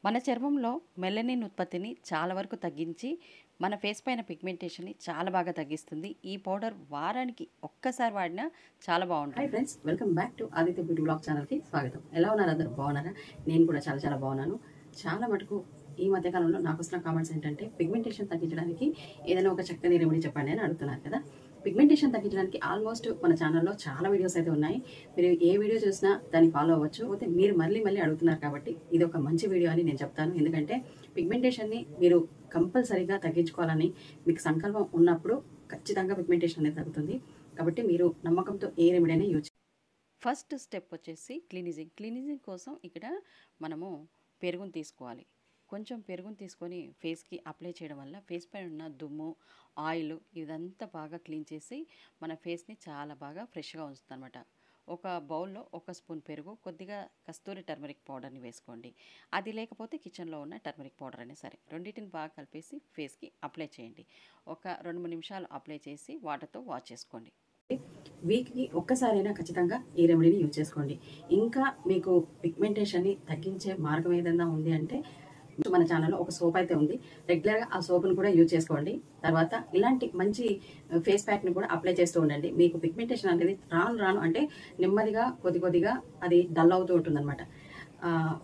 మన చర్మంలో మెలనిన్ ఉత్పత్తిని చాలా వరకు తగ్గించి మన ఫేస్ పైన పిగ్మెంటేషన్ని చాలా బాగా తగ్గిస్తుంది. ఈ పౌడర్ వారానికి ఒక్కసారి వాడినా చాలా బాగుంటుంది. Hi friends, welcome back to Aditya beauty blog ఛానల్కి స్వాగతం. ఎలా ఉన్నారు అందరూ? బాగున్నారా? నేను కూడా చాలా చాలా బాగున్నాను. చాలా మటుకు ఈ మధ్యకాలంలో నాకు వస్తున్న కామెంట్స్ ఏంటంటే పిగ్మెంటేషన్ తగ్గించడానికి ఏదైనా ఒక చక్కని రెమెడీ చెప్పండి అని అడుగుతున్నారు కదా. పిగ్మెంటేషన్ తగ్గించడానికి ఆల్మోస్ట్ మన ఛానల్లో చాలా వీడియోస్ అయితే ఉన్నాయి. మీరు ఏ వీడియో చూసినా దాన్ని ఫాలో అవ్వచ్చు. అయితే మీరు మళ్ళీ అడుగుతున్నారు కాబట్టి ఇది ఒక మంచి వీడియో అని నేను చెప్తాను. ఎందుకంటే పిగ్మెంటేషన్ని మీరు కంపల్సరీగా తగ్గించుకోవాలని మీకు సంకల్పం ఉన్నప్పుడు ఖచ్చితంగా పిగ్మెంటేషన్ అనేది తగ్గుతుంది. కాబట్టి మీరు నమ్మకంతో ఏ రెమెడీ అయినా యూజ్. ఫస్ట్ స్టెప్ వచ్చేసి క్లీనిజింగ్ కోసం ఇక్కడ మనము పెరుగుని తీసుకోవాలి. కొంచెం పెరుగుని తీసుకొని ఫేస్కి అప్లై చేయడం వల్ల ఫేస్ పైన ఉన్న దుమ్ము, ఆయిల్ ఇదంతా బాగా క్లీన్ చేసి మన ఫేస్ని చాలా బాగా ఫ్రెష్గా ఉంచుతుంది అనమాట. ఒక బౌల్లో 1 స్పూన్ పెరుగు, కొద్దిగా కస్తూరి టర్మరిక్ పౌడర్ని వేసుకోండి. అది లేకపోతే కిచెన్లో ఉన్న టర్మరిక్ పౌడర్ అయినా సరే, రెండింటిని బాగా కలిపేసి ఫేస్కి అప్లై చేయండి. ఒక 2-3 నిమిషాలు అప్లై చేసి వాటర్తో వాష్ చేసుకోండి. వీక్కి ఒక్కసారైనా ఖచ్చితంగా ఈ రెమెడీని యూజ్ చేసుకోండి. ఇంకా మీకు పిగ్మెంటేషన్ని తగ్గించే మార్గం ఏదైనా ఉంది అంటే మన ఛానల్లో ఒక సోప్ అయితే ఉంది. రెగ్యులర్గా ఆ సోప్ను కూడా యూజ్ చేసుకోండి. తర్వాత ఇలాంటి మంచి ఫేస్ ప్యాక్ని కూడా అప్లై చేస్తూ ఉండండి. మీకు పిగ్మెంటేషన్ అనేది రాను అంటే నెమ్మదిగా కొద్దిగా అది డల్ అవుతూ ఉంటుంది అనమాట.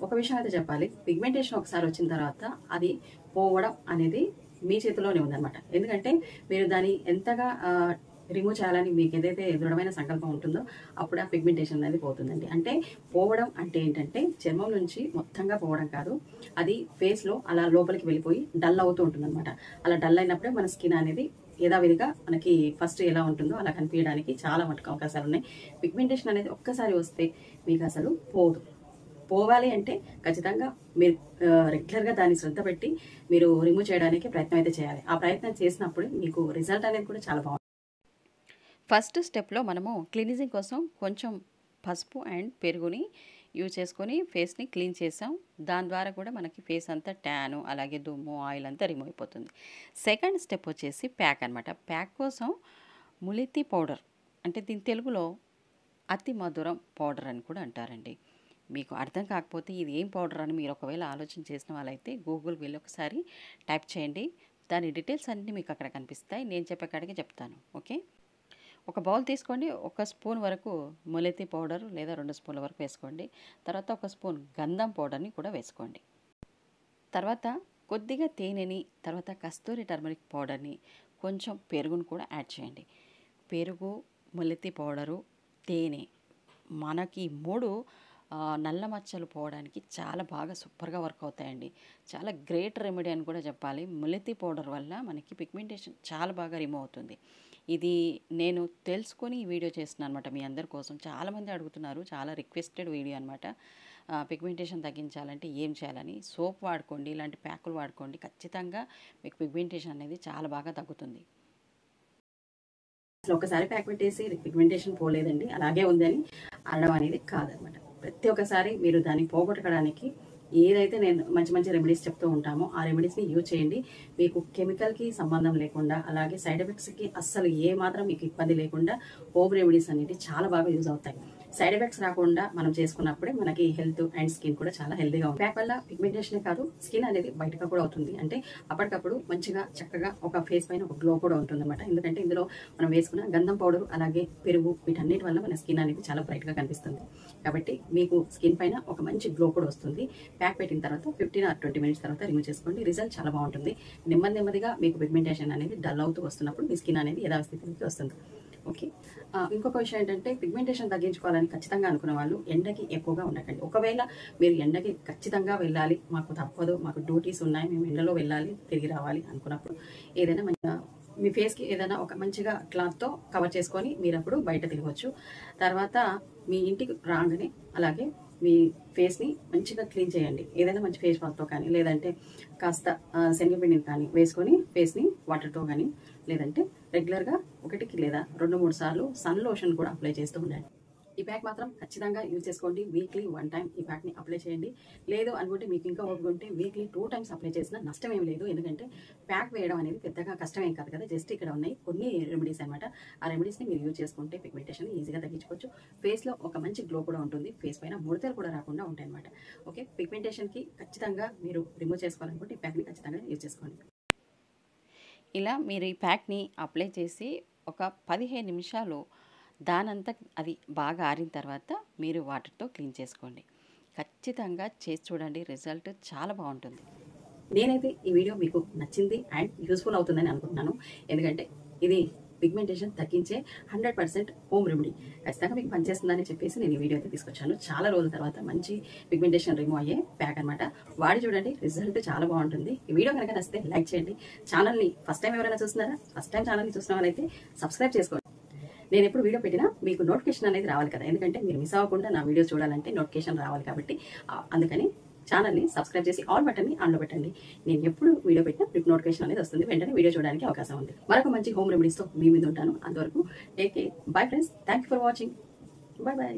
ఒక విషయం అయితే చెప్పాలి, పిగ్మెంటేషన్ ఒకసారి వచ్చిన తర్వాత అది పోవడం అనేది మీ చేతిలోనే ఉందన్నమాట. ఎందుకంటే మీరు దాన్ని ఎంతగా రిమూవ్ చేయాలని మీకు ఏదైతే దృఢమైన సంకల్పం ఉంటుందో అప్పుడు ఆ పిగ్మెంటేషన్ అనేది పోతుందండి. అంటే పోవడం అంటే ఏంటంటే చర్మం నుంచి మొత్తంగా పోవడం కాదు, అది ఫేస్లో అలా లోపలికి వెళ్ళిపోయి డల్ అవుతూ ఉంటుంది అనమాట. అలా డల్ అయినప్పుడే మన స్కిన్ అనేది యథావిధిగా మనకి ఫస్ట్ ఎలా ఉంటుందో అలా కనిపించడానికి చాలా మటుకు అవకాశాలు ఉన్నాయి. పిగ్మెంటేషన్ అనేది ఒక్కసారి వస్తే మీకు అసలు పోదు. పోవాలి అంటే ఖచ్చితంగా మీరు రెగ్యులర్గా దాన్ని శ్రద్ధ పెట్టి మీరు రిమూవ్ చేయడానికి ప్రయత్నం అయితే చేయాలి. ఆ ప్రయత్నం చేసినప్పుడు మీకు రిజల్ట్ అనేది కూడా చాలా బాగుంటుంది. ఫస్ట్ స్టెప్లో మనము క్లీనిజింగ్ కోసం కొంచెం పసుపు అండ్ పెరుగుని యూజ్ చేసుకొని ఫేస్ని క్లీన్ చేసాం. దాని ద్వారా కూడా మనకి ఫేస్ అంతా ట్యాను, అలాగే దుమ్ము, ఆయిల్ అంతా రిమూవ్ అయిపోతుంది. సెకండ్ స్టెప్ వచ్చేసి ప్యాక్ అనమాట. ప్యాక్ కోసం ములితి పౌడర్, అంటే దీని తెలుగులో అతి మధురం పౌడర్ అని కూడా అంటారండి. మీకు అర్థం కాకపోతే ఇది ఏం పౌడర్ అని మీరు ఒకవేళ ఆలోచన చేసిన వాళ్ళైతే గూగుల్ వెళ్ళి ఒకసారి టైప్ చేయండి. దాని డీటెయిల్స్ అన్నీ మీకు అక్కడ కనిపిస్తాయి. నేను చెప్పే కాడికి చెప్తాను. ఓకే, ఒక బౌల్ తీసుకోండి. 1 స్పూన్ వరకు ములెతి పౌడర్ లేదా 2 స్పూన్ల వరకు వేసుకోండి. తర్వాత 1 స్పూన్ గంధం పౌడర్ని కూడా వేసుకోండి. తర్వాత కొద్దిగా తేనెని, తర్వాత కస్తూరి టర్మరిక్ పౌడర్ని, కొంచెం పెరుగును కూడా యాడ్ చేయండి. పెరుగు, ములెతి పౌడరు, తేనె మనకి 3 నల్ల మచ్చలు పోవడానికి చాలా బాగా సూపర్గా వర్క్ అవుతాయండి. చాలా గ్రేట్ రెమెడీ అని కూడా చెప్పాలి. ములెతి పౌడర్ వల్ల మనకి పిగ్మెంటేషన్ చాలా బాగా రిమూవ్ అవుతుంది. ఇది నేను తెలుసుకొని ఈ వీడియో చేస్తున్నాను అనమాట మీ అందరి కోసం. చాలామంది అడుగుతున్నారు, చాలా రిక్వెస్టెడ్ వీడియో అనమాట. పిగ్మెంటేషన్ తగ్గించాలంటే ఏం చేయాలని. సోప్ వాడుకోండి, ఇలాంటి ప్యాకులు వాడుకోండి. ఖచ్చితంగా మీకు పిగ్మెంటేషన్ అనేది చాలా బాగా తగ్గుతుంది. అసలు ఒకసారి ప్యాక్ పెట్టేసి పిగ్మెంటేషన్ పోలేదండి అలాగే ఉందని అనడం అనేది కాదనమాట. ప్రతి ఒక్కసారి మీరు దాన్ని పోగొట్టడానికి ఏదైతే నేను మంచి రెమెడీస్ చెప్తూ ఉంటామో ఆ రెమెడీస్ని యూజ్ చేయండి. మీకు కెమికల్కి సంబంధం లేకుండా, అలాగే సైడ్ ఎఫెక్ట్స్కి అస్సలు ఏ మాత్రం మీకు ఇబ్బంది లేకుండా హోమ్ రెమెడీస్ అనేవి చాలా బాగా యూజ్ అవుతాయి. సైడ్ ఎఫెక్ట్స్ రాకుండా మనం చేసుకున్నప్పుడే మనకి హెల్త్ అండ్ స్కిన్ కూడా చాలా హెల్తీగా ఉంటుంది. ప్యాక్ వల్ల పిగ్మెంటేషన్ కాదు, స్కిన్ అనేది బయటగా కూడా అవుతుంది. అంటే అప్పటికప్పుడు మంచిగా చక్కగా ఒక ఫేస్ పైన ఒక గ్లో కూడా ఉంటుంది అనమాట. ఎందుకంటే ఇందులో మనం వేసుకున్న గంధం పౌడర్, అలాగే పెరుగు, వీటన్నిటి వల్ల మన స్కిన్ అనేది చాలా బ్రైట్గా కనిపిస్తుంది. కాబట్టి మీకు స్కిన్ పైన ఒక మంచి గ్లో కూడా వస్తుంది. ప్యాక్ పెట్టిన తర్వాత 15 or 20 మినిట్స్ తర్వాత రిమూవ్ చేసుకోండి. రిజల్ట్ చాలా బాగుంటుంది. నెమ్మదిగా మీకు పిగ్మెంటేషన్ అనేది డల్ అవుతూ వస్తున్నప్పుడు మీ స్కిన్ అనేది యథాస్థితికి వస్తుంది. ఓకే, ఇంకొక విషయం ఏంటంటే పిగ్మెంటేషన్ తగ్గించుకోవాలని ఖచ్చితంగా అనుకున్న వాళ్ళు ఎండకి ఎక్కువగా ఉండకండి. ఒకవేళ మీరు ఎండకి ఖచ్చితంగా వెళ్ళాలి, మాకు తప్పదు, మాకు డ్యూటీస్ ఉన్నాయి, మేము ఎండలో వెళ్ళాలి, తిరిగి రావాలి అనుకున్నప్పుడు ఏదైనా మీ ఫేస్కి ఏదైనా ఒక మంచిగా క్లాత్తో కవర్ చేసుకొని మీరు అప్పుడు బయట తిరగవచ్చు. తర్వాత మీ ఇంటికి రాగానే అలాగే మీ ఫేస్ని మంచిగా క్లీన్ చేయండి. ఏదైనా మంచి ఫేస్ వాష్తో కానీ, లేదంటే కాస్త శనగపిండిని కానీ వేసుకొని ఫేస్ని వాటర్తో కానీ, లేదంటే రెగ్యులర్గా 1 లేదా 2-3 సార్లు సన్ లోషన్ కూడా అప్లై చేస్తూ ఉండండి. ఈ ప్యాక్ మాత్రం ఖచ్చితంగా యూజ్ చేసుకోండి. వీక్లీ 1 టైం ఈ ప్యాక్ని అప్లై చేయండి. లేదు అనుకుంటే మీకు ఇంకా ఓపిక ఉంటే వీక్లీ 2 టైమ్స్ అప్లై చేసినా నష్టం ఏం లేదు. ఎందుకంటే ప్యాక్ వేయడం అనేది పెద్దగా కష్టమేం కాదు కదా. జస్ట్ ఇక్కడ ఉన్నాయి కొన్ని రెమెడీస్ అనమాట. ఆ రెమెడీస్ని మీరు యూజ్ చేసుకుంటే పిగ్మెంటేషన్ ఈజీగా తగ్గించుకోవచ్చు. ఫేస్లో ఒక మంచి గ్లో కూడా ఉంటుంది. ఫేస్ పైన ముడతలు కూడా రాకుండా ఉంటాయి అనమాట. ఓకే, పిగ్మెంటేషన్కి ఖచ్చితంగా మీరు రిమూవ్ చేసుకోవాలనుకుంటే ఈ ప్యాక్ని ఖచ్చితంగా యూజ్ చేసుకోండి. ఇలా మీరు ఈ ప్యాక్ని అప్లై చేసి ఒక 15 నిమిషాలు దానంతా అది బాగా ఆరిన తర్వాత మీరు వాటర్తో క్లీన్ చేసుకోండి. ఖచ్చితంగా చేసి చూడండి, రిజల్ట్ చాలా బాగుంటుంది. నేనైతే ఈ వీడియో మీకు నచ్చింది అండ్ యూస్ఫుల్ అవుతుందని అనుకుంటున్నాను. ఎందుకంటే ఇది పిగ్మెంటేషన్ తగ్గించే 100% హోమ్ రెమెడీ. ఖచ్చితంగా మీకు పనిచేస్తుందని చెప్పేసి నేను ఈ వీడియో అయితే తీసుకొచ్చాను. చాలా రోజుల తర్వాత మంచి పిగ్మెంటేషన్ రిమూవ్ అయ్యే ప్యాక్ అనమాట. వాడి చూడండి, రిజల్ట్ చాలా బాగుంటుంది. ఈ వీడియో కనుక నచ్చితే లైక్ చేయండి. ఛానల్ని ఫస్ట్ టైం ఎవరైనా చూస్తున్నారా? ఫస్ట్ టైం ఛానల్ని చూసిన వాళ్ళైతే సబ్స్క్రైబ్ చేసుకోండి. నేను ఎప్పుడు వీడియో పెట్టినా మీకు నోటిఫికేషన్ అనేది రావాలి కదా. ఎందుకంటే మీరు మిస్ అవ్వకుండా నా వీడియో చూడాలంటే నోటిఫికేషన్ రావాలి కాబట్టి అందుకని ఛానల్ని సబ్స్క్రైబ్ చేసి ఆల్ బటన్ని ఆన్లో పెట్టండి. నేను ఎప్పుడు వీడియో పెట్టినా మీకు నోటిఫికేషన్ అనేది వస్తుంది. వెంటనే వీడియో చూడడానికి అవకాశం ఉంది. మరొక మంచి హోమ్ రెమెడీస్తో మీ మీద ఉంటాను. అంతవరకు take care. Bye friends. Thank you for watching. By by.